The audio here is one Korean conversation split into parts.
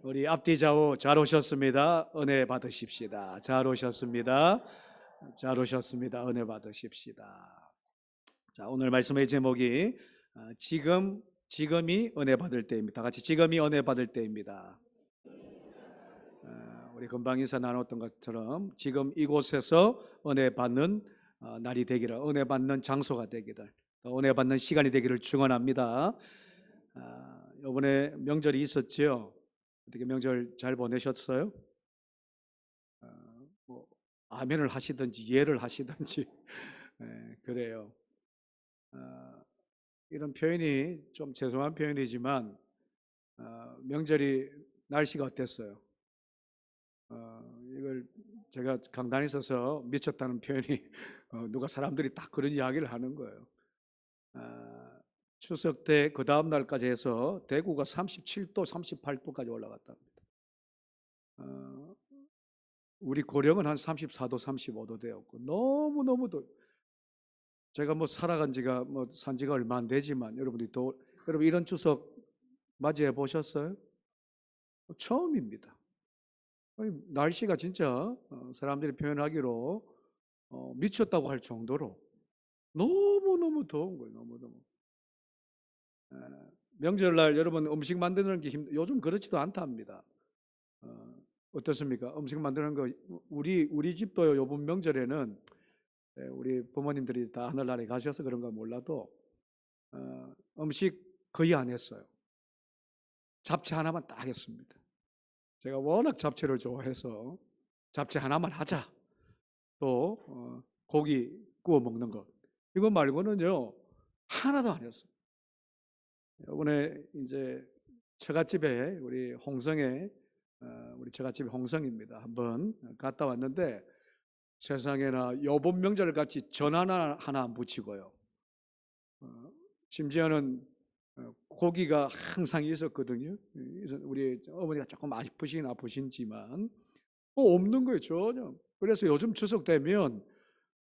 우리 앞뒤 좌우 잘 오셨습니다. 은혜 받으십시다. 잘 오셨습니다. 잘 오셨습니다. 은혜 받으십시다. 자, 오늘 말씀의 제목이 지금이 은혜 받을 때입니다. 다 같이 지금이 은혜 받을 때입니다. 우리 금방 인사 나눴던 것처럼 지금 이곳에서 은혜 받는 날이 되기를, 은혜 받는 장소가 되기를, 또 은혜 받는 시간이 되기를 축원합니다. 이번에 명절이 있었지요. 어떻게 명절 잘 보내셨어요? 뭐 아멘을 하시든지 예를 하시든지 그래요. 어, 이런 표현이 좀 죄송한 표현이지만 명절이 날씨가 어땠어요? 이걸 제가 강단에 서서 미쳤다는 표현이 누가 사람들이 딱 그런 이야기를 하는 거예요. 어, 추석 때 그 다음 날까지 해서 대구가 37도, 38도까지 올라갔답니다. 어, 우리 고령은 한 34도, 35도 되었고 너무너무도 제가 뭐 살아간 지가 뭐 산 지가 얼마 안 되지만 여러분들이 또 여러분 이런 추석 맞이해 보셨어요? 처음입니다. 날씨가 진짜 사람들이 표현하기로 미쳤다고 할 정도로 너무너무 더운 거예요. 너무너무. 에, 명절날 여러분 음식 만드는 게 요즘 그렇지도 않답니다. 어떻습니까? 음식 만드는 거 우리 집도 요번 명절에는 우리 부모님들이 다 하늘나라에 가셔서 그런가 몰라도 음식 거의 안 했어요. 잡채 하나만 딱 했습니다. 제가 워낙 잡채를 좋아해서 잡채 하나만 하자. 또 고기 구워 먹는 것 이거 말고는요 하나도 안 했어요. 이번에 이제 처갓집에 우리 홍성에 우리 처갓집이 홍성입니다. 한번 갔다 왔는데 세상에나 여본 명절 같이 전 하나 안 붙이고요. 어, 심지어는 고기가 항상 있었거든요. 우리 어머니가 조금 아프신지만 없는 거예요 전혀. 그래서 요즘 추석 되면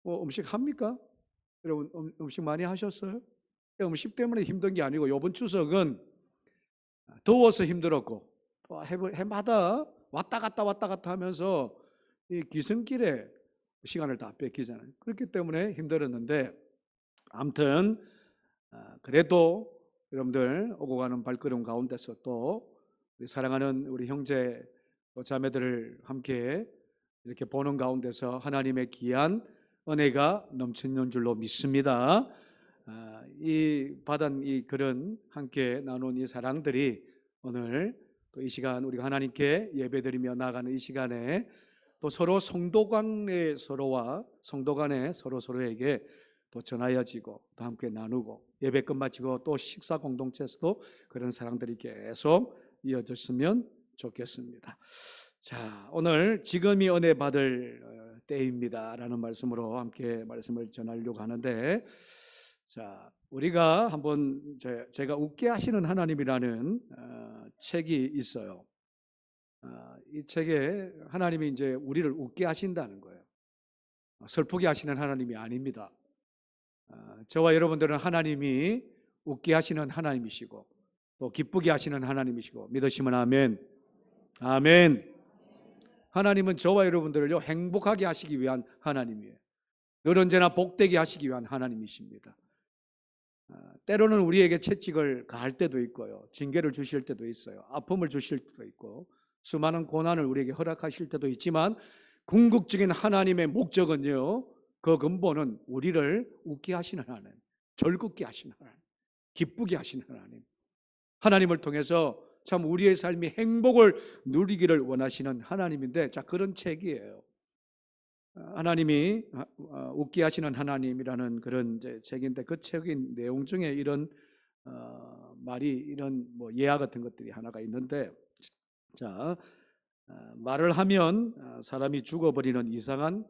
음식 합니까? 여러분 음식 많이 하셨어요? 음식 때문에 힘든 게 아니고 이번 추석은 더워서 힘들었고 또 해마다 왔다 갔다 하면서 이 기승길에 시간을 다 뺏기잖아요. 그렇기 때문에 힘들었는데 아무튼 그래도 여러분들 오고 가는 발걸음 가운데서 또 우리 사랑하는 우리 형제 자매들을 함께 이렇게 보는 가운데서 하나님의 귀한 은혜가 넘치는 줄로 믿습니다. 이 받은 이 글은 함께 나눈 이 사랑들이 오늘 또 이 시간 우리가 하나님께 예배드리며 나아가는 이 시간에 또 서로 성도 간의 서로와 성도 간에 서로에게 또 전하여지고 또 함께 나누고 예배 끝마치고 또 식사 공동체에서도 그런 사랑들이 계속 이어졌으면 좋겠습니다. 자, 오늘 지금이 은혜 받을 때입니다라는 말씀으로 함께 말씀을 전하려고 하는데, 자, 우리가 한번 제가 웃게 하시는 하나님이라는 책이 있어요. 이 책에 하나님이 이제 우리를 웃게 하신다는 거예요. 슬프게 하시는 하나님이 아닙니다. 저와 여러분들은 하나님이 웃게 하시는 하나님이시고 또 기쁘게 하시는 하나님이시고 믿으시면 아멘. 아멘. 하나님은 저와 여러분들을요 행복하게 하시기 위한 하나님이에요. 늘 언제나 복되게 하시기 위한 하나님이십니다. 때로는 우리에게 채찍을 가할 때도 있고요. 징계를 주실 때도 있어요. 아픔을 주실 때도 있고 수많은 고난을 우리에게 허락하실 때도 있지만 궁극적인 하나님의 목적은요. 그 근본은 우리를 웃게 하시는 하나님, 즐겁게 하시는 하나님, 기쁘게 하시는 하나님. 하나님을 통해서 참 우리의 삶이 행복을 누리기를 원하시는 하나님인데 자 그런 책이에요. 하나님이 웃게 하시는 하나님이라는 그런 책인데 그 책의 내용 중에 이런 말이 이런 뭐 예화 같은 것들이 하나가 있는데 자 말을 하면 사람이 죽어버리는 이상한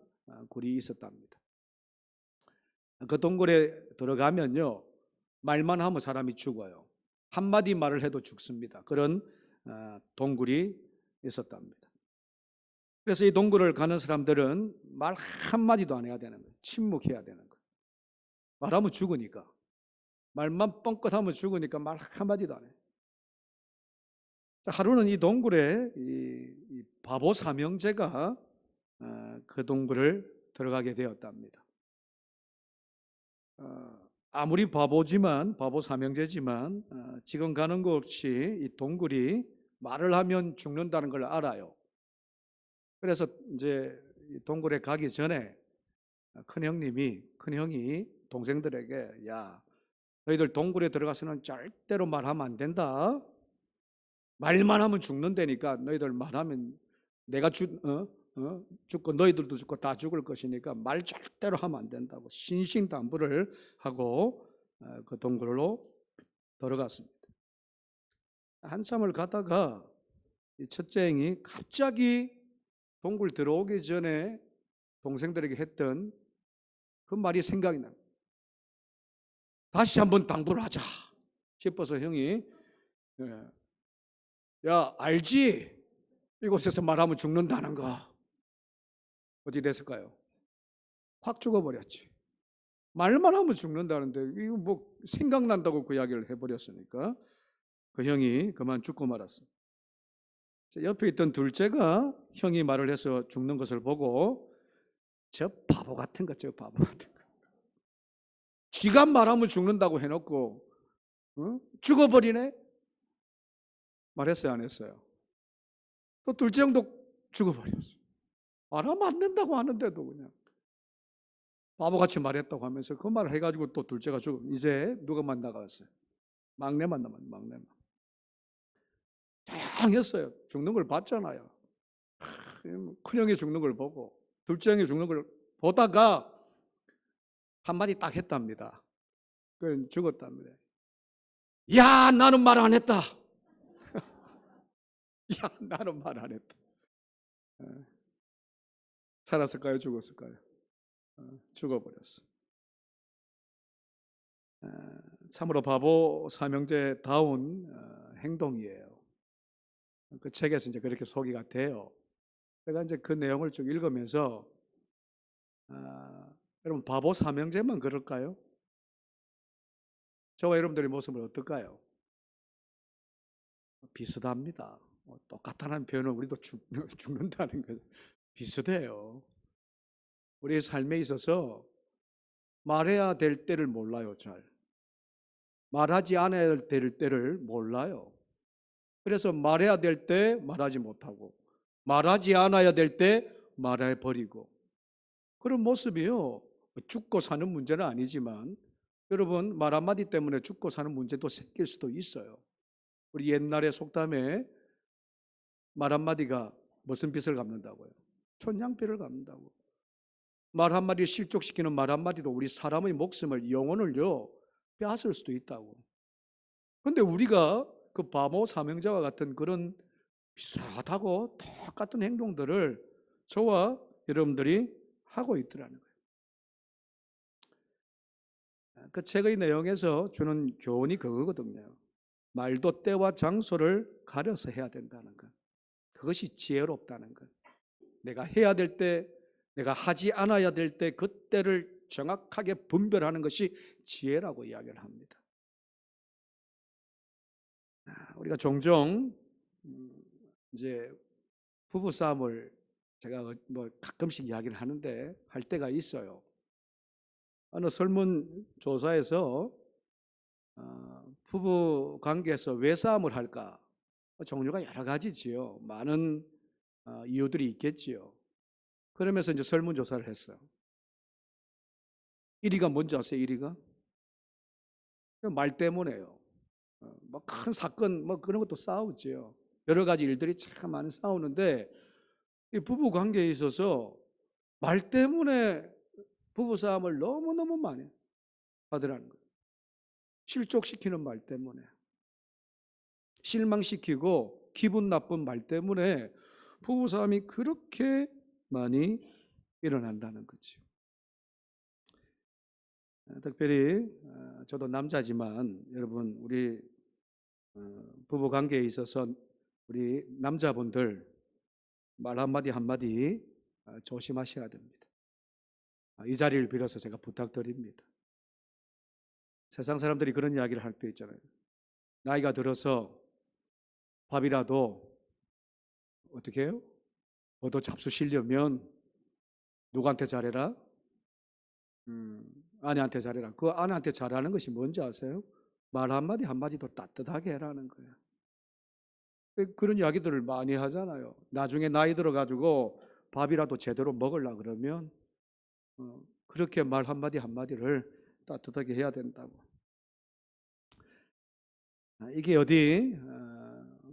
굴이 있었답니다. 그 동굴에 들어가면요 말만 하면 사람이 죽어요. 한마디 말을 해도 죽습니다. 그런 동굴이 있었답니다. 그래서 이 동굴을 가는 사람들은 말 한마디도 안 해야 되는 거예요. 침묵해야 되는 거예요. 말하면 죽으니까. 말만 뻥끗하면 죽으니까 말 한마디도 안 해요. 하루는 이 동굴에 이 바보 삼형제가 그 동굴을 들어가게 되었답니다. 아무리 바보 삼형제지만 지금 가는 곳이 이 동굴이 말을 하면 죽는다는 걸 알아요. 그래서 이제 이 동굴에 가기 전에 큰형이 동생들에게, 야, 너희들 동굴에 들어가서는 절대로 말하면 안 된다. 말만 하면 죽는다니까. 너희들 말하면 내가 죽고 너희들도 죽고 다 죽을 것이니까 말 절대로 하면 안 된다고 신신당부를 하고 그 동굴로 들어갔습니다. 한참을 가다가 이 첫째 형이 갑자기 동굴 들어오기 전에 동생들에게 했던 그 말이 생각이 납니다. 다시 한번 당부를 하자 싶어서 형이, 야, 알지? 이곳에서 말하면 죽는다는 거. 어디 됐을까요? 확 죽어버렸지. 말만 하면 죽는다는데 이거 뭐 생각난다고 그 이야기를 해버렸으니까 그 형이 그만 죽고 말았습니다. 옆에 있던 둘째가 형이 말을 해서 죽는 것을 보고, 저 바보 같은 거, 쥐가 말하면 죽는다고 해놓고 죽어버리네? 말했어요, 안 했어요? 또 둘째 형도 죽어버렸어요. 말하면 안 된다고 하는데도 그냥 바보같이 말했다고 하면서 그 말을 해가지고 또 둘째가 이제 누가 만나갔어요? 막내만 남았네, 막내만. 다양했어요. 죽는 걸 봤잖아요. 큰형이 죽는 걸 보고 둘째 형이 죽는 걸 보다가 한마디 딱 했답니다. 그 죽었답니다. 야, 나는 말 안 했다. 야, 나는 말 안 했다. 살았을까요? 죽었을까요? 죽어버렸어. 참으로 바보 삼형제다운 행동이에요. 그 책에서 이제 그렇게 소개가 돼요. 제가 이제 그 내용을 쭉 읽으면서 여러분 바보 삼형제만 그럴까요? 저와 여러분들의 모습은 어떨까요? 비슷합니다. 똑같다는 표현은 우리도 죽는다는 거 비슷해요. 우리의 삶에 있어서 말해야 될 때를 몰라요, 잘. 말하지 않아야 될 때를 몰라요. 그래서 말해야 될 때 말하지 못하고, 말하지 않아야 될 때 말해버리고, 그런 모습이요. 죽고 사는 문제는 아니지만, 여러분, 말 한마디 때문에 죽고 사는 문제도 생길 수도 있어요. 우리 옛날에 속담에 말 한마디가 무슨 빚을 갚는다고요? 천냥빚을 갚는다고. 말 한마디 실족시키는 말 한마디로 우리 사람의 목숨을, 영혼을요, 빼앗을 수도 있다고. 근데 우리가 그 바보 삼형제와 같은 그런 비슷하고 똑같은 행동들을 저와 여러분들이 하고 있더라는 거예요. 그 책의 내용에서 주는 교훈이 그거거든요. 말도 때와 장소를 가려서 해야 된다는 것. 그것이 지혜롭다는 것. 내가 해야 될 때, 내가 하지 않아야 될 때 그때를 정확하게 분별하는 것이 지혜라고 이야기를 합니다. 우리가 종종 이제 부부 싸움을 제가 뭐 가끔씩 이야기를 하는데 할 때가 있어요. 어느 설문조사에서 부부 관계에서 왜 싸움을 할까? 종류가 여러 가지지요. 많은 이유들이 있겠지요. 그러면서 이제 설문조사를 했어요. 1위가 뭔지 아세요? 1위가? 말 때문에요. 뭐 큰 사건 뭐 그런 것도 싸우지요. 여러 가지 일들이 참 많이 싸우는데 이 부부 관계에 있어서 말 때문에 부부 싸움을 너무너무 많이 하더라는 거예요. 실족시키는 말 때문에, 실망시키고 기분 나쁜 말 때문에 부부 싸움이 그렇게 많이 일어난다는 거죠. 특별히 저도 남자지만 여러분 우리 부부 관계에 있어서 우리 남자분들 말 한마디 한마디 조심하셔야 됩니다. 이 자리를 빌어서 제가 부탁드립니다. 세상 사람들이 그런 이야기를 할 때 있잖아요. 나이가 들어서 밥이라도 어떻게 해요? 얻어 잡수시려면 누구한테 잘해라? 아내한테 잘해라. 그 아내한테 잘하는 것이 뭔지 아세요? 말 한마디 한마디도 따뜻하게 해라는 거예요. 그런 이야기들을 많이 하잖아요. 나중에 나이 들어가지고 밥이라도 제대로 먹으려 그러면 그렇게 말 한마디 한마디를 따뜻하게 해야 된다고. 이게 어디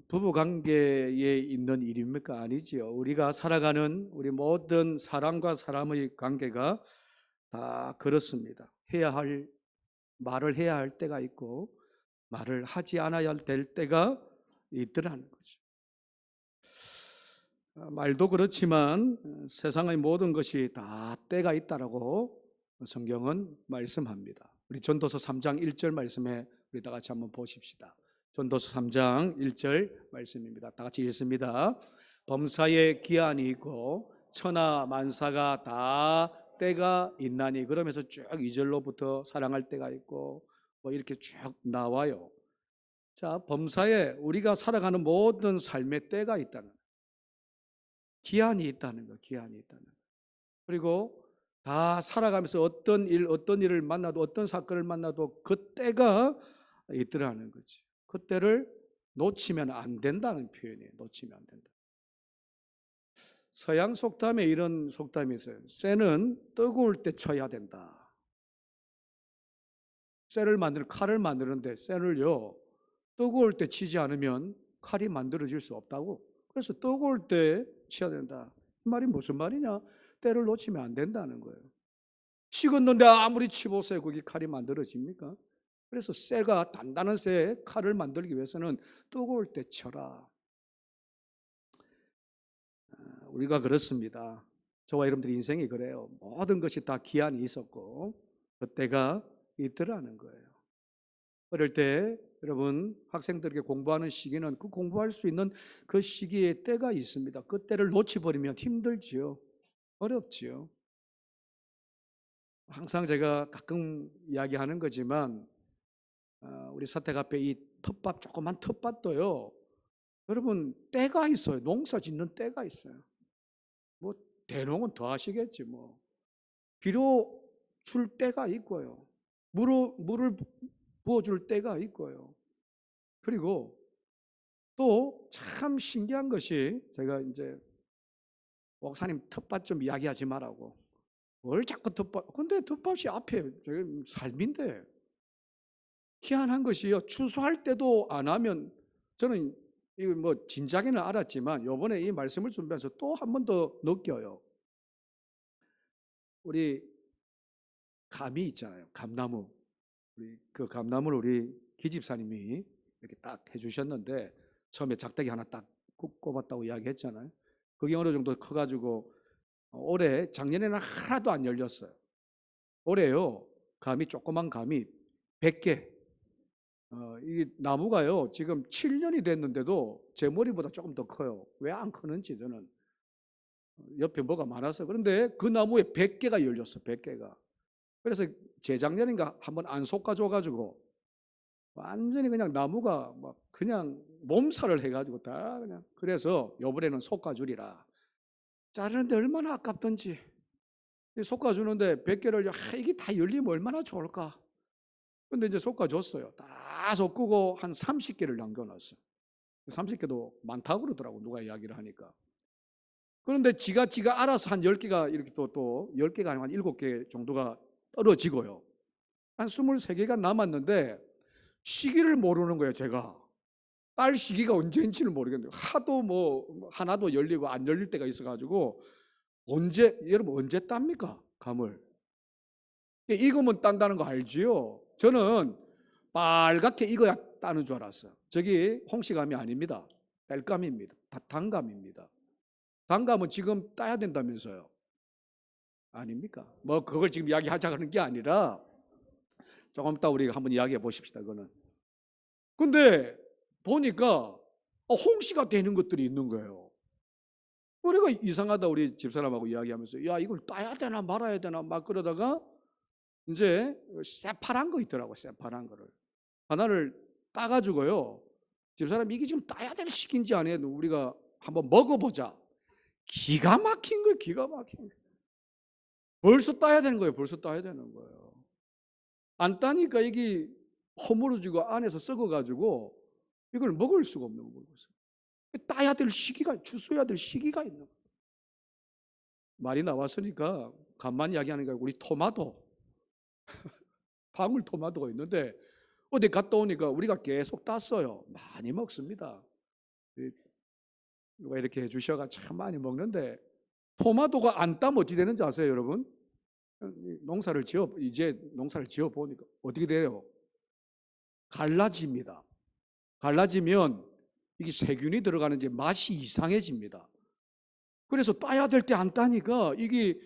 부부 관계에 있는 일입니까? 아니지요. 우리가 살아가는 우리 모든 사람과 사람의 관계가 다 그렇습니다. 말을 해야 할 때가 있고 말을 하지 않아야 될 때가 있더라는 거죠. 말도 그렇지만 세상의 모든 것이 다 때가 있다라고 성경은 말씀합니다. 우리 전도서 3장 1절 말씀에 우리 다 같이 한번 보십시다. 전도서 3장 1절 말씀입니다. 다 같이 읽습니다. 범사에 기한이 있고 천하 만사가 다 때가 있나니, 그러면서 쭉 2절로부터 사랑할 때가 있고 뭐 이렇게 쭉 나와요. 자, 범사에 우리가 살아가는 모든 삶의 때가 있다는, 기한이 있다는 거, 기한이 있다는 거. 그리고 다 살아가면서 어떤 일을 만나도, 어떤 사건을 만나도 그 때가 있더라는 거지. 그 때를 놓치면 안 된다는 표현이에요. 놓치면 안 된다. 서양 속담에 이런 속담이 있어요. 쇠는 뜨거울 때 쳐야 된다. 칼을 만드는데 쇠를요, 뜨거울 때 치지 않으면 칼이 만들어질 수 없다고. 그래서 뜨거울 때 쳐야 된다. 이 말이 무슨 말이냐? 때를 놓치면 안 된다는 거예요. 식었는데 아무리 치보세요, 거기 칼이 만들어집니까? 그래서 쇠가, 단단한 쇠 칼을 만들기 위해서는 뜨거울 때 쳐라. 우리가 그렇습니다. 저와 여러분들 인생이 그래요. 모든 것이 다 기한이 있었고 그때가 있더라는 거예요. 어릴 때 여러분 학생들에게 공부하는 시기는 그 공부할 수 있는 그 시기에 때가 있습니다. 그 때를 놓쳐버리면 힘들지요. 어렵지요. 항상 제가 가끔 이야기하는 거지만 우리 사택 앞에 이 텃밭, 조그만 텃밭도요, 여러분 때가 있어요. 농사 짓는 때가 있어요. 뭐 대농은 더 하시겠지 뭐. 비료 줄 때가 있고요. 물을 부어줄 때가 있고요. 그리고 또 참 신기한 것이, 제가 이제 목사님 텃밭 좀 이야기하지 말라고. 뭘 자꾸 텃밭, 근데 텃밭이 앞에 삶인데, 희한한 것이요, 추수할 때도 안 하면, 저는 이거 뭐 진작에는 알았지만 요번에 이 말씀을 준비해서 또 한 번 더 느껴요. 우리 감이 있잖아요. 감나무. 우리 그 감나무를 우리 기집사님이 이렇게 딱 해주셨는데, 처음에 작대기 하나 딱 꼽았다고 이야기했잖아요. 그게 어느 정도 커가지고 올해, 작년에는 하나도 안 열렸어요. 올해요, 감이, 조그만 감이 100개. 이 나무가요 지금 7년이 됐는데도 제 머리보다 조금 더 커요. 왜 안 크는지 저는 옆에 뭐가 많아서. 그런데 그 나무에 100개가 열렸어. 100개가. 그래서 재작년인가 한번 안 솎아줘가지고 완전히 그냥 나무가 막 그냥 몸살을 해가지고 다 그냥, 그래서 요번에는 솎아주리라. 자르는데 얼마나 아깝던지. 솎아주는데 100개를 이게 다 열리면 얼마나 좋을까. 근데 이제 솎아줬어요. 다 솎고 한 30개를 남겨놨어요. 30개도 많다고 그러더라고, 누가 이야기를 하니까. 그런데 지가 알아서 한 10개가 이렇게 또 10개가 아니고 한 7개 정도가 떨어지고요. 한 23개가 남았는데 시기를 모르는 거예요, 제가. 딸 시기가 언제인지를 모르겠는데 하도 뭐 하나도 열리고 안 열릴 때가 있어가지고, 여러분 언제 땁니까, 감을? 익으면 딴다는 거 알지요? 저는 빨갛게 익어야 따는 줄 알았어요. 저기 홍시감이 아닙니다. 땔감입니다. 단감입니다. 단감은 지금 따야 된다면서요? 아닙니까? 뭐 그걸 지금 이야기하자는 게 아니라 조금 이따 우리가 한번 이야기해 보십시다. 그거는. 근데 보니까 홍시가 되는 것들이 있는 거예요. 우리가 이상하다, 우리 집사람하고 이야기하면서 야, 이걸 따야 되나 말아야 되나 막 그러다가 이제 새파란 거 있더라고. 새파란 거를 하나를 따가지고요, 집사람 이게 지금 따야 될 시기인지 아니에요. 우리가 한번 먹어보자. 기가 막힌 거예요. 기가 막힌 거예요. 벌써 따야 되는 거예요. 벌써 따야 되는 거예요. 안 따니까 이게 허물어지고 안에서 썩어가지고 이걸 먹을 수가 없는 거예요. 따야 될 시기가, 주워야 될 시기가 있는 거예요. 말이 나왔으니까 간만에 이야기하는 거예요. 우리 토마토, 방울토마토가 있는데 어디 갔다 오니까 우리가 계속 땄어요. 많이 먹습니다. 누가 이렇게 해주셔가 참 많이 먹는데 토마토가 안 따면 어떻게 되는지 아세요, 여러분? 이제 농사를 지어 보니까 어떻게 돼요? 갈라집니다. 갈라지면 이게 세균이 들어가는지 맛이 이상해집니다. 그래서 따야 될 때 안 따니까 이게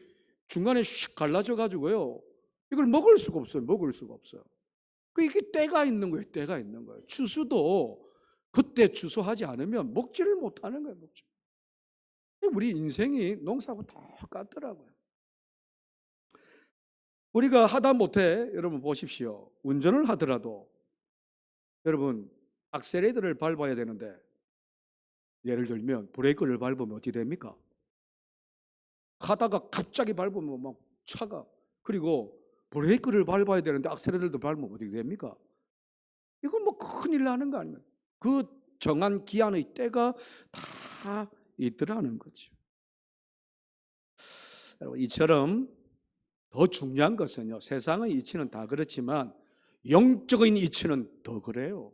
중간에 슉 갈라져 가지고요. 이걸 먹을 수가 없어요. 먹을 수가 없어요. 이게 때가 있는 거예요. 때가 있는 거예요. 추수도 그때 추수하지 않으면 먹지를 못하는 거예요. 먹지. 우리 인생이 농사하고 똑같더라고요. 우리가 하다못해 여러분 보십시오. 운전을 하더라도 여러분 악셀레이터를 밟아야 되는데 예를 들면 브레이크를 밟으면 어떻게 됩니까? 가다가 갑자기 밟으면 막 차가, 그리고 브레이크를 밟아야 되는데 악셀레이터를 밟으면 어떻게 됩니까? 이건 뭐 큰일 나는 거 아닙니까? 그 정한 기한의 때가 다 있더라는 거죠. 여러분 이처럼 더 중요한 것은요, 세상의 이치는 다 그렇지만 영적인 이치는 더 그래요.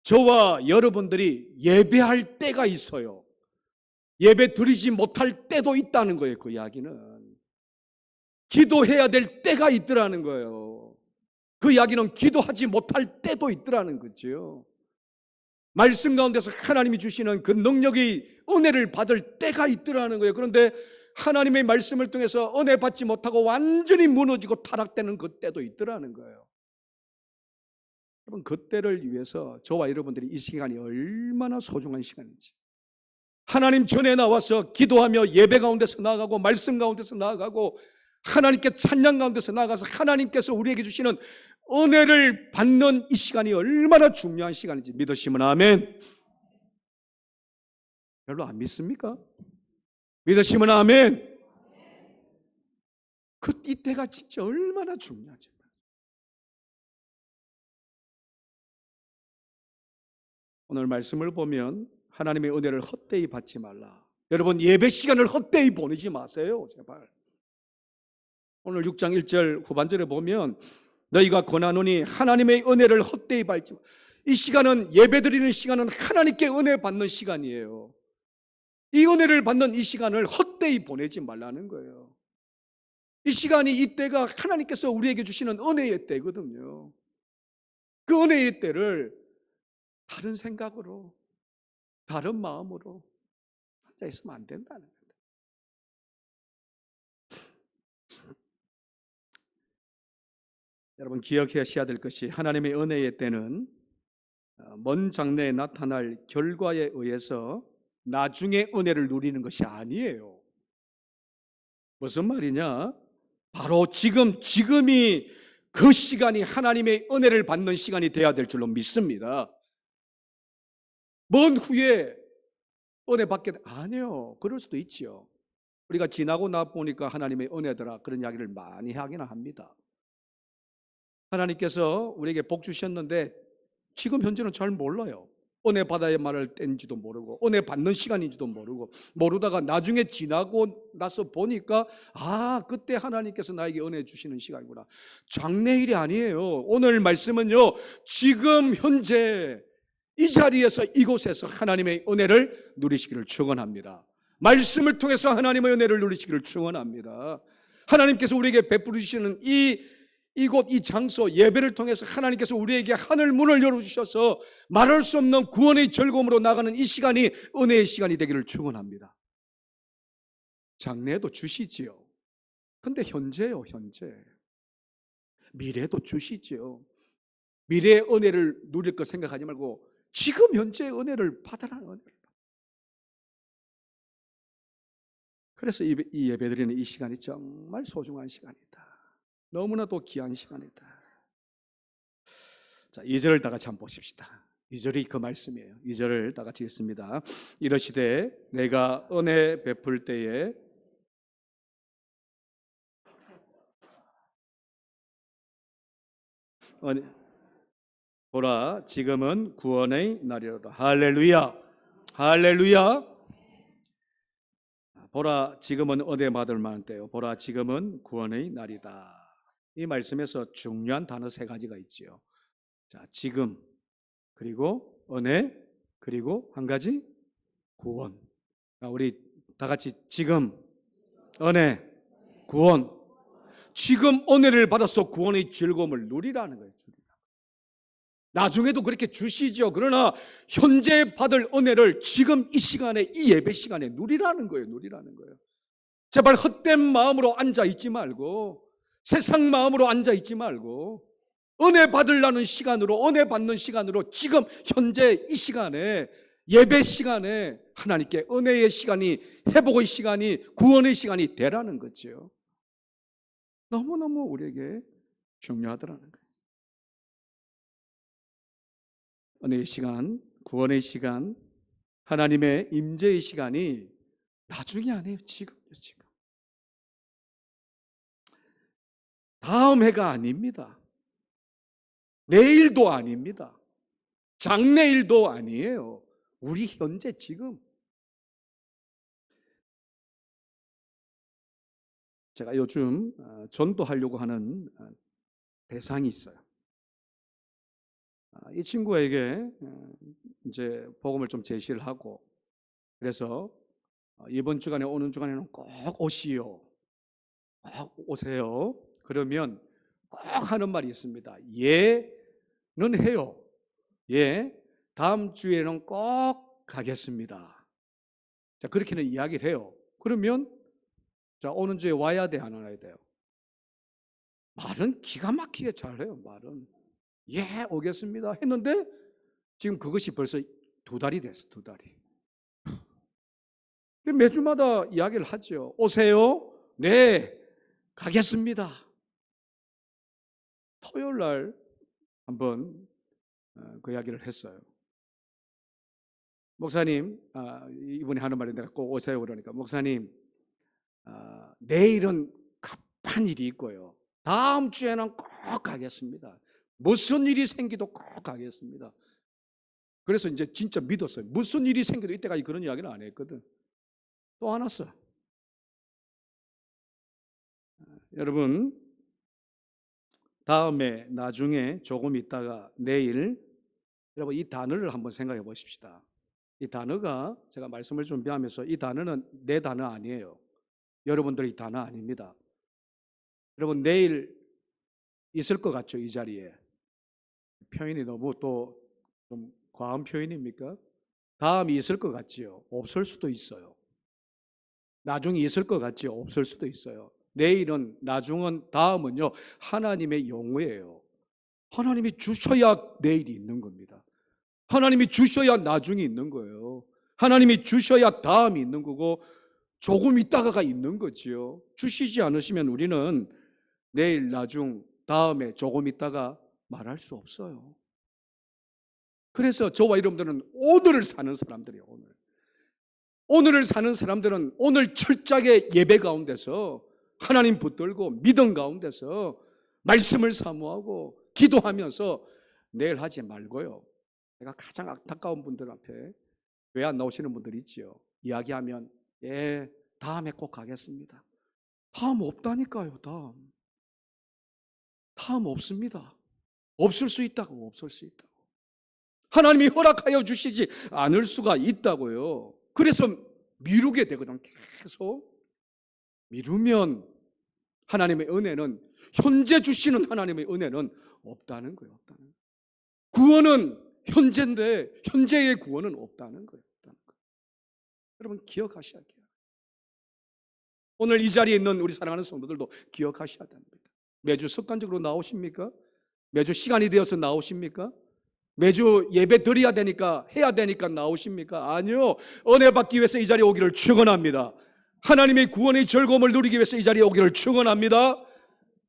저와 여러분들이 예배할 때가 있어요. 예배 드리지 못할 때도 있다는 거예요. 그 이야기는 기도해야 될 때가 있더라는 거예요. 그 이야기는 기도하지 못할 때도 있더라는 거죠. 말씀 가운데서 하나님이 주시는 그 능력이 은혜를 받을 때가 있더라는 거예요. 그런데 하나님의 말씀을 통해서 은혜 받지 못하고 완전히 무너지고 타락되는 그 때도 있더라는 거예요. 여러분 그 때를 위해서 저와 여러분들이 이 시간이 얼마나 소중한 시간인지, 하나님 전에 나와서 기도하며 예배 가운데서 나아가고 말씀 가운데서 나아가고 하나님께 찬양 가운데서 나아가서 하나님께서 우리에게 주시는 은혜를 받는 이 시간이 얼마나 중요한 시간인지 믿으시면 아멘. 별로 안 믿습니까? 믿으시면 아멘. 이때가 진짜 얼마나 중요하죠. 오늘 말씀을 보면 하나님의 은혜를 헛되이 받지 말라. 여러분 예배 시간을 헛되이 보내지 마세요. 제발. 오늘 6장 1절 후반절에 보면 너희가 권하노니 하나님의 은혜를 헛되이 받지 말라. 이 시간은 예배드리는 시간은 하나님께 은혜 받는 시간이에요. 이 은혜를 받는 이 시간을 헛되이 보내지 말라는 거예요. 이 시간이, 이때가 하나님께서 우리에게 주시는 은혜의 때거든요. 그 은혜의 때를 다른 생각으로, 다른 마음으로 앉아 있으면 안 된다는 거예요. 여러분 기억하셔야 될 것이, 하나님의 은혜의 때는 먼 장래에 나타날 결과에 의해서 나중에 은혜를 누리는 것이 아니에요. 무슨 말이냐? 바로 지금이 그 시간이 하나님의 은혜를 받는 시간이 돼야 될 줄로 믿습니다. 먼 후에 은혜 받게 아니요. 그럴 수도 있지요. 우리가 지나고 나 보니까 하나님의 은혜더라 그런 이야기를 많이 하긴 합니다. 하나님께서 우리에게 복 주셨는데 지금 현재는 잘 몰라요. 은혜 받아야 말할 때인지도 모르고 은혜 받는 시간인지도 모르다가 나중에 지나고 나서 보니까 그때 하나님께서 나에게 은혜 주시는 시간이구나. 장래일이 아니에요. 오늘 말씀은요, 지금 현재 이 자리에서 이곳에서 하나님의 은혜를 누리시기를 축원합니다. 말씀을 통해서 하나님의 은혜를 누리시기를 축원합니다. 하나님께서 우리에게 베풀으시는 이곳 이 장소 예배를 통해서 하나님께서 우리에게 하늘 문을 열어주셔서 말할 수 없는 구원의 즐거움으로 나가는 이 시간이 은혜의 시간이 되기를 축원합니다. 장래도 주시지요. 근데 현재요, 현재. 미래도 주시지요. 미래의 은혜를 누릴 것 생각하지 말고 지금 현재의 은혜를 받으라는 은혜를. 그래서 이 예배드리는 이 시간이 정말 소중한 시간이다. 너무나도 귀한 시간이다. 자, 2절을 다 같이 한번 보십시다. 2절이 그 말씀이에요. 2절을 다 같이 읽습니다. 이러시되 내가 은혜 베풀 때에 보라 지금은 구원의 날이로다. 할렐루야. 할렐루야. 보라 지금은 은혜 받을 만한 때요. 보라 지금은 구원의 날이다. 이 말씀에서 중요한 단어 세 가지가 있지요. 자, 지금, 그리고 은혜, 그리고 한 가지 구원. 우리 다 같이 지금, 은혜, 구원. 지금 은혜를 받아서 구원의 즐거움을 누리라는 거예요. 나중에도 그렇게 주시죠. 그러나 현재 받을 은혜를 지금 이 시간에, 이 예배 시간에 누리라는 거예요. 누리라는 거예요. 제발 헛된 마음으로 앉아 있지 말고, 세상 마음으로 앉아 있지 말고, 은혜 받으려는 시간으로, 은혜 받는 시간으로 지금 현재 이 시간에, 예배 시간에 하나님께 은혜의 시간이, 회복의 시간이, 구원의 시간이 되라는 거죠. 너무너무 우리에게 중요하더라는 거예요. 은혜의 시간, 구원의 시간, 하나님의 임재의 시간이 나중이 아니에요. 지금요, 지금. 다음 해가 아닙니다. 내일도 아닙니다. 장래일도 아니에요. 우리 현재 지금. 제가 요즘 전도하려고 하는 대상이 있어요. 이 친구에게 이제 복음을 좀 제시를 하고, 그래서 이번 주간에 오는 주간에는 꼭 오시오, 꼭 오세요. 그러면 꼭 하는 말이 있습니다. 예는 해요. 예, 다음 주에는 꼭 가겠습니다. 자, 그렇게는 이야기를 해요. 그러면 자, 오는 주에 와야 돼, 안 와야 돼요? 말은 기가 막히게 잘해요. 말은 예, 오겠습니다 했는데 지금 그것이 벌써 2달이 됐어. 2달이. 매주마다 이야기를 하죠. 오세요? 네, 가겠습니다. 토요일 날 한번 그 이야기를 했어요. 목사님, 이분이 하는 말이 내가 꼭 오세요 그러니까, 목사님, 내일은 급한 일이 있고요. 다음 주에는 꼭 가겠습니다. 무슨 일이 생기도 꼭 가겠습니다. 그래서 이제 진짜 믿었어요. 무슨 일이 생기도 이때까지 그런 이야기는 안 했거든. 또 안 왔어. 여러분, 다음에, 나중에, 조금 있다가, 내일, 여러분 이 단어를 한번 생각해 보십시다. 이 단어가, 제가 말씀을 준비하면서 이 단어는 내 단어 아니에요. 여러분들의 단어 아닙니다. 여러분 내일 있을 것 같죠? 이 자리에. 표현이 너무 또 좀 과한 표현입니까? 다음이 있을 것 같지요? 없을 수도 있어요. 나중에 있을 것 같지요? 없을 수도 있어요. 내일은, 나중은, 다음은요, 하나님의 용어예요. 하나님이 주셔야 내일이 있는 겁니다. 하나님이 주셔야 나중이 있는 거예요. 하나님이 주셔야 다음이 있는 거고, 조금 있다가가 있는 거지요. 주시지 않으시면 우리는 내일, 나중, 다음에, 조금 있다가 말할 수 없어요. 그래서 저와 여러분들은 오늘을 사는 사람들이에요. 오늘을 사는 사람들은 오늘 철저하게 예배 가운데서 하나님 붙들고 믿음 가운데서 말씀을 사모하고 기도하면서 내일 하지 말고요. 제가 가장 안타까운 분들 앞에 왜 안 나오시는 분들 있지요. 이야기하면 예, 다음에 꼭 가겠습니다. 다음 없다니까요. 다음 없습니다. 없을 수 있다고. 없을 수 있다고. 하나님이 허락하여 주시지 않을 수가 있다고요. 그래서 미루게 되거든. 계속 미루면 하나님의 은혜는, 현재 주시는 하나님의 은혜는 없다는 거예요. 없다는 거예요. 구원은 현재인데 현재의 구원은 없다는 거예요. 없다는 거예요. 여러분 기억하셔야 돼요. 오늘 이 자리에 있는 우리 사랑하는 성도들도 기억하셔야 됩니다. 매주 습관적으로 나오십니까? 매주 시간이 되어서 나오십니까? 매주 예배 드려야 되니까, 해야 되니까 나오십니까? 아니요. 은혜 받기 위해서 이 자리에 오기를 축원합니다. 하나님의 구원의 즐거움을 누리기 위해서 이 자리에 오기를 축원합니다.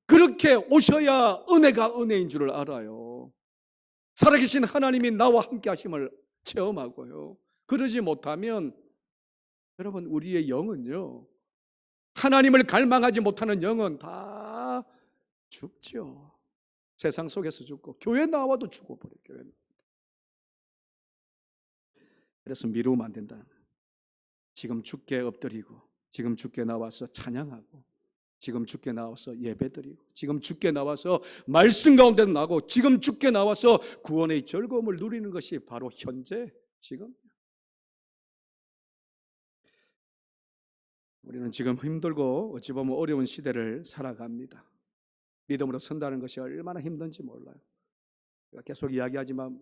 그렇게 오셔야 은혜가 은혜인 줄을 알아요. 살아계신 하나님이 나와 함께 하심을 체험하고요. 그러지 못하면 여러분, 우리의 영은요, 하나님을 갈망하지 못하는 영은 다 죽죠. 세상 속에서 죽고 교회 나와도 죽어버려요. 교회. 그래서 미루면 안 된다. 지금 주께 엎드리고, 지금 주께 나와서 찬양하고, 지금 주께 나와서 예배드리고, 지금 주께 나와서 말씀 가운데 나고, 지금 주께 나와서 구원의 즐거움을 누리는 것이 바로 현재 지금. 우리는 지금 힘들고 어찌 보면 어려운 시대를 살아갑니다. 믿음으로 선다는 것이 얼마나 힘든지 몰라요. 계속 이야기하지만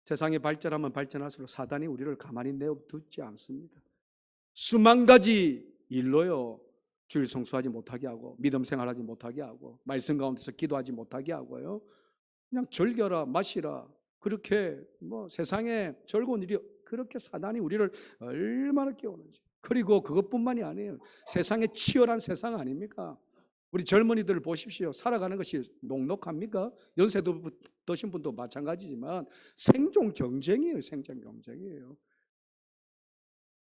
세상이 발전하면 발전할수록 사단이 우리를 가만히 내어두지 않습니다. 수만 가지 일로요, 주일 성수하지 못하게 하고, 믿음 생활하지 못하게 하고, 말씀 가운데서 기도하지 못하게 하고요, 그냥 즐겨라 마시라, 그렇게 세상에 즐거운 일이, 그렇게 사단이 우리를 얼마나 깨우는지. 그리고 그것뿐만이 아니에요. 세상에 치열한 세상 아닙니까? 우리 젊은이들을 보십시오. 살아가는 것이 녹록합니까? 연세도 드신 분도 마찬가지지만 생존 경쟁이에요. 생존 경쟁이에요.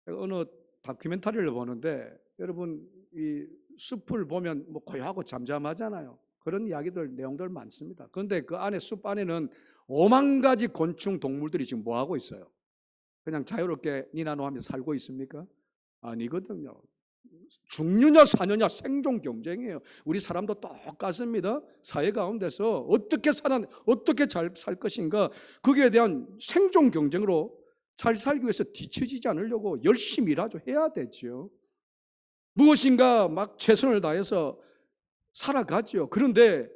어느 다큐멘터리를 보는데, 여러분, 이 숲을 보면 고요하고 잠잠하잖아요. 그런 이야기들, 내용들 많습니다. 그런데 그 안에, 숲 안에는 5만 가지 곤충, 동물들이 지금 뭐 하고 있어요? 그냥 자유롭게 니나노하면서 살고 있습니까? 아니거든요. 죽느냐 사느냐 생존 경쟁이에요. 우리 사람도 똑같습니다. 사회 가운데서 어떻게 잘 살 것인가, 거기에 대한 생존 경쟁으로 잘 살기 위해서 뒤처지지 않으려고 열심히 일하죠. 해야 되죠. 무엇인가 막 최선을 다해서 살아가죠. 그런데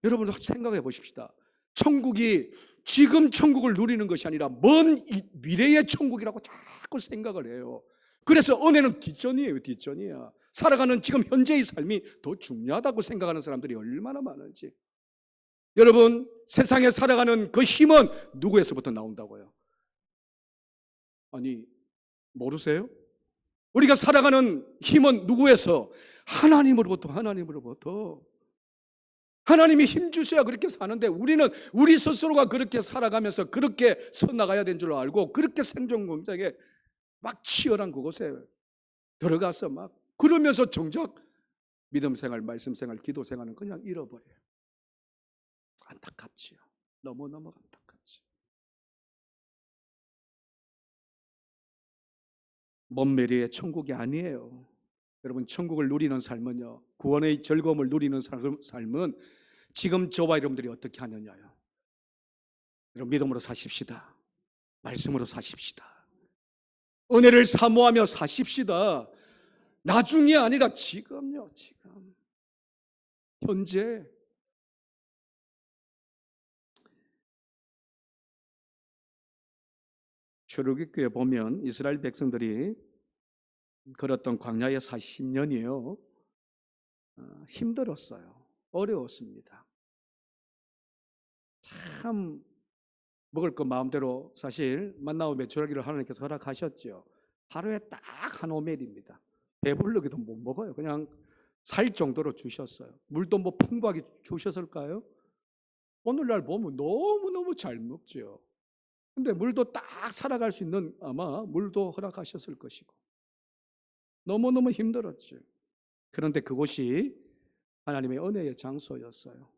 여러분 생각해 보십시다. 천국이 지금 천국을 누리는 것이 아니라 먼 미래의 천국이라고 자꾸 생각을 해요. 그래서 은혜는 뒷전이에요. 뒷전이야. 살아가는 지금 현재의 삶이 더 중요하다고 생각하는 사람들이 얼마나 많은지. 여러분, 세상에 살아가는 그 힘은 누구에서부터 나온다고요? 아니, 모르세요? 우리가 살아가는 힘은 누구에서? 하나님으로부터. 하나님으로부터. 하나님이 힘 주셔야 그렇게 사는데, 우리는 우리 스스로가 그렇게 살아가면서 그렇게 서나가야 되는 줄 알고, 그렇게 생존 경쟁에 막 치열한 그곳에 들어가서 막 그러면서 정작 믿음 생활, 말씀 생활, 기도 생활은 그냥 잃어버려요. 안타깝지요. 너무너무 안타깝지. 먼 미래의 천국이 아니에요. 여러분, 천국을 누리는 삶은요, 구원의 즐거움을 누리는 삶은 지금 저와 여러분들이 어떻게 하느냐요. 여러분, 믿음으로 사십시다. 말씀으로 사십시다. 은혜를 사모하며 사십시다. 나중이 아니라 지금요. 지금 현재. 출애굽기에 보면 이스라엘 백성들이 걸었던 광야의 40년이요, 힘들었어요. 어려웠습니다. 참 먹을 거 마음대로, 사실 만나고 메추라기를 하나님께서 허락하셨죠. 하루에 딱 한 오멜입니다. 배부르기도 못 먹어요. 그냥 살 정도로 주셨어요. 물도 풍부하게 주셨을까요? 오늘날 보면 너무너무 잘 먹죠. 근데 물도 딱 살아갈 수 있는, 아마 물도 허락하셨을 것이고, 너무너무 힘들었죠. 그런데 그곳이 하나님의 은혜의 장소였어요.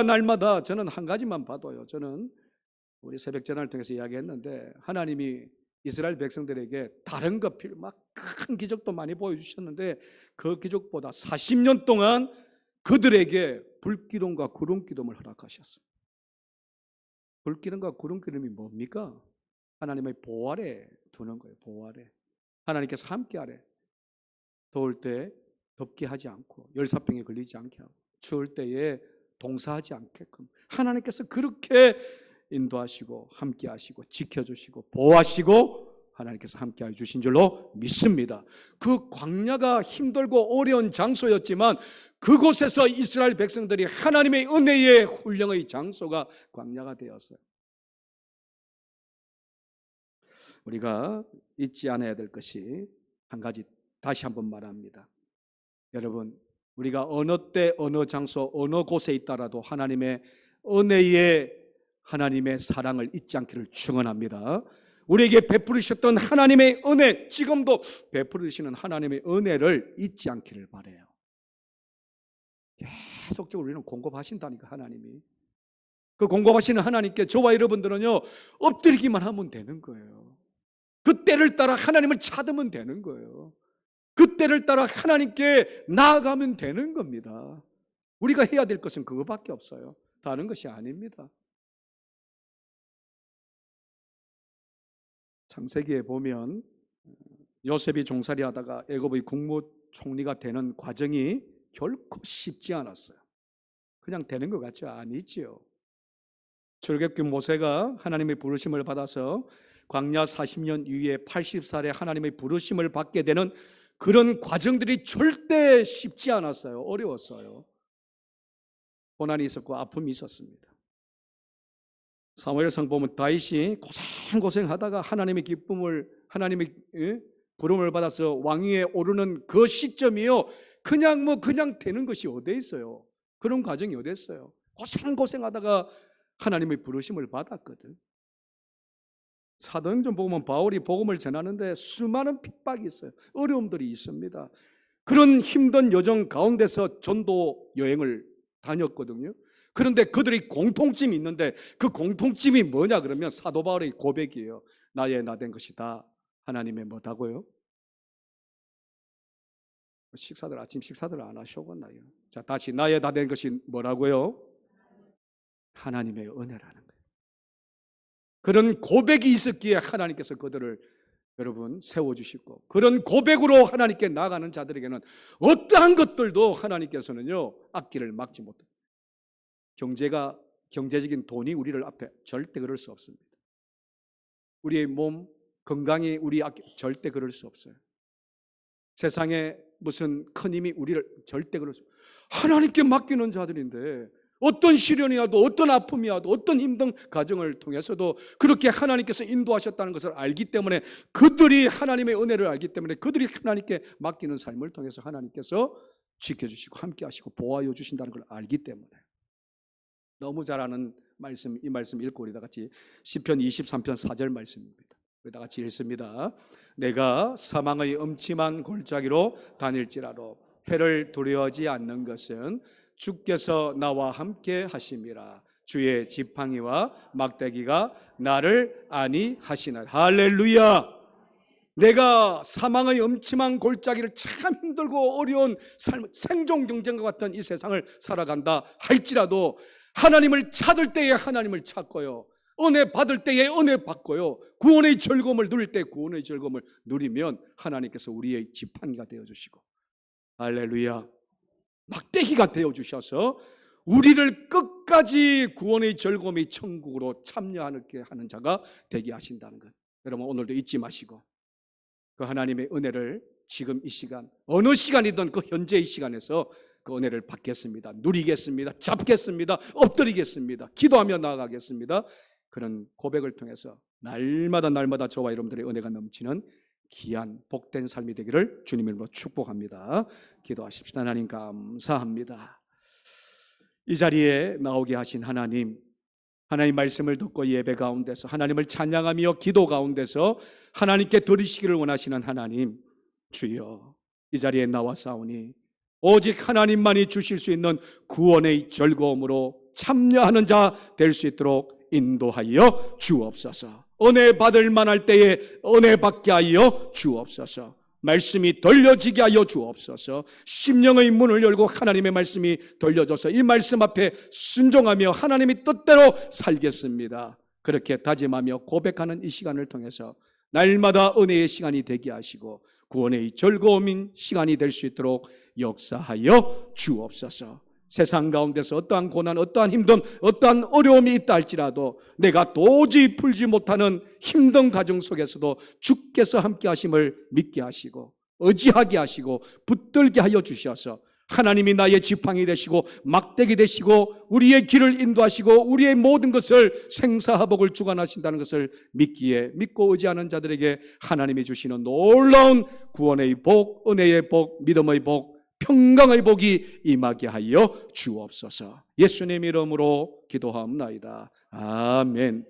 날마다 저는 한 가지만 봐도요, 저는 우리 새벽 전화를 통해서 이야기했는데, 하나님이 이스라엘 백성들에게 다른 것 막 큰 기적도 많이 보여주셨는데, 그 기적보다 40년 동안 그들에게 불기둥과 구름기둥을 허락하셨습니다. 불기둥과 구름기둥이 뭡니까? 하나님의 보호 아래 두는 거예요. 보호 아래. 하나님께서 함께 아래. 더울 때 덥게 하지 않고, 열사병에 걸리지 않게 하고, 추울 때에 동사하지 않게끔 하나님께서 그렇게 인도하시고 함께 하시고 지켜주시고 보호하시고, 하나님께서 함께 해주신 줄로 믿습니다. 그 광야가 힘들고 어려운 장소였지만 그곳에서 이스라엘 백성들이 하나님의 은혜의 훈령의 장소가 광야가 되었어요. 우리가 잊지 않아야 될 것이 한 가지, 다시 한번 말합니다. 여러분, 우리가 어느 때 어느 장소 어느 곳에 있더라도 하나님의 은혜에 하나님의 사랑을 잊지 않기를 축원합니다. 우리에게 베풀으셨던 하나님의 은혜, 지금도 베풀으시는 하나님의 은혜를 잊지 않기를 바라요. 계속적으로 우리는 공급하신다니까, 하나님이. 그 공급하시는 하나님께 저와 여러분들은요, 엎드리기만 하면 되는 거예요. 그 때를 따라 하나님을 찾으면 되는 거예요. 그 때를 따라 하나님께 나아가면 되는 겁니다. 우리가 해야 될 것은 그거밖에 없어요. 다른 것이 아닙니다. 창세기에 보면 요셉이 종살이 하다가 애굽의 국무총리가 되는 과정이 결코 쉽지 않았어요. 그냥 되는 것 같죠? 아니지요. 출애굽기 모세가 하나님의 부르심을 받아서 광야 40년 이후에 80살에 하나님의 부르심을 받게 되는 그런 과정들이 절대 쉽지 않았어요. 어려웠어요. 고난이 있었고 아픔이 있었습니다. 사무엘상 보면 다윗이 고생하다가 하나님의 기쁨을, 하나님의 부름을 받아서 왕위에 오르는 그 시점이요, 그냥 되는 것이 어디 있어요? 그런 과정이 어디 있어요? 고생하다가 하나님의 부르심을 받았거든. 사도행전 보면 바울이 복음을 전하는데 수많은 핍박이 있어요. 어려움들이 있습니다. 그런 힘든 여정 가운데서 전도 여행을 다녔거든요. 그런데 그들이 공통점이 있는데 그 공통점이 뭐냐 그러면 사도 바울의 고백이에요. 나의 나된 것이 다 하나님의 뭐다고요? 아침 식사들 안 하셨나요? 자, 다시 나의 나된 것이 뭐라고요? 하나님의 은혜라는 거예요. 그런 고백이 있었기에 하나님께서 그들을 여러분 세워주시고, 그런 고백으로 하나님께 나아가는 자들에게는 어떠한 것들도 하나님께서는요 앞길을 막지 못해요. 경제적인 돈이 우리를 앞에 절대 그럴 수 없습니다. 우리의 몸 건강이 우리 앞에 절대 그럴 수 없어요. 세상에 무슨 큰 힘이 우리를 절대 그럴 수 없어요. 하나님께 맡기는 자들인데 어떤 시련이 와도 어떤 아픔이 와도 어떤 힘든 과정을 통해서도 그렇게 하나님께서 인도하셨다는 것을 알기 때문에, 그들이 하나님의 은혜를 알기 때문에 그들이 하나님께 맡기는 삶을 통해서 하나님께서 지켜주시고 함께 하시고 보호하여 주신다는 걸 알기 때문에, 너무 잘 아는 말씀, 이 말씀 읽고 우리 다 같이 시편 23편 4절 말씀입니다. 우리 다 같이 읽습니다. 내가 사망의 음침한 골짜기로 다닐지라도 해를 두려워하지 않는 것은 주께서 나와 함께 하심이라. 주의 지팡이와 막대기가 나를 안위하시나. 할렐루야. 내가 사망의 음침한 골짜기를 참 힘들고 어려운 삶, 생존 경쟁과 같은 이 세상을 살아간다 할지라도 하나님을 찾을 때에 하나님을 찾고요, 은혜 받을 때에 은혜 받고요, 구원의 즐거움을 누릴 때 구원의 즐거움을 누리면 하나님께서 우리의 지팡이가 되어주시고, 할렐루야, 막대기가 되어주셔서 우리를 끝까지 구원의 즐거움의 천국으로 참여하게 하는 자가 되게 하신다는 것, 여러분 오늘도 잊지 마시고 그 하나님의 은혜를 지금 이 시간, 어느 시간이든 그 현재의 시간에서 그 은혜를 받겠습니다. 누리겠습니다. 잡겠습니다. 엎드리겠습니다. 기도하며 나아가겠습니다. 그런 고백을 통해서 날마다 저와 여러분들의 은혜가 넘치는 귀한 복된 삶이 되기를 주님의 이름으로 축복합니다. 기도하십시다. 하나님 감사합니다. 이 자리에 나오게 하신 하나님, 하나님 말씀을 듣고 예배 가운데서 하나님을 찬양하며 기도 가운데서 하나님께 드리시기를 원하시는 하나님, 주여 이 자리에 나와사오니 오직 하나님만이 주실 수 있는 구원의 즐거움으로 참여하는 자 될 수 있도록 인도하여 주옵소서. 은혜 받을 만할 때에 은혜 받게 하여 주옵소서. 말씀이 들려지게 하여 주옵소서. 심령의 문을 열고 하나님의 말씀이 들려져서 이 말씀 앞에 순종하며 하나님의 뜻대로 살겠습니다. 그렇게 다짐하며 고백하는 이 시간을 통해서 날마다 은혜의 시간이 되게 하시고 구원의 즐거움인 시간이 될 수 있도록 역사하여 주옵소서. 세상 가운데서 어떠한 고난, 어떠한 힘든, 어떠한 어려움이 있다 할지라도 내가 도저히 풀지 못하는 힘든 과정 속에서도 주께서 함께 하심을 믿게 하시고 의지하게 하시고 붙들게 하여 주셔서 하나님이 나의 지팡이 되시고 막대기 되시고 우리의 길을 인도하시고 우리의 모든 것을 생사화복을 주관하신다는 것을 믿기에, 믿고 의지하는 자들에게 하나님이 주시는 놀라운 구원의 복, 은혜의 복, 믿음의 복 평강의 복이 임하게 하여 주옵소서. 예수님 이름으로 기도하옵나이다. 아멘.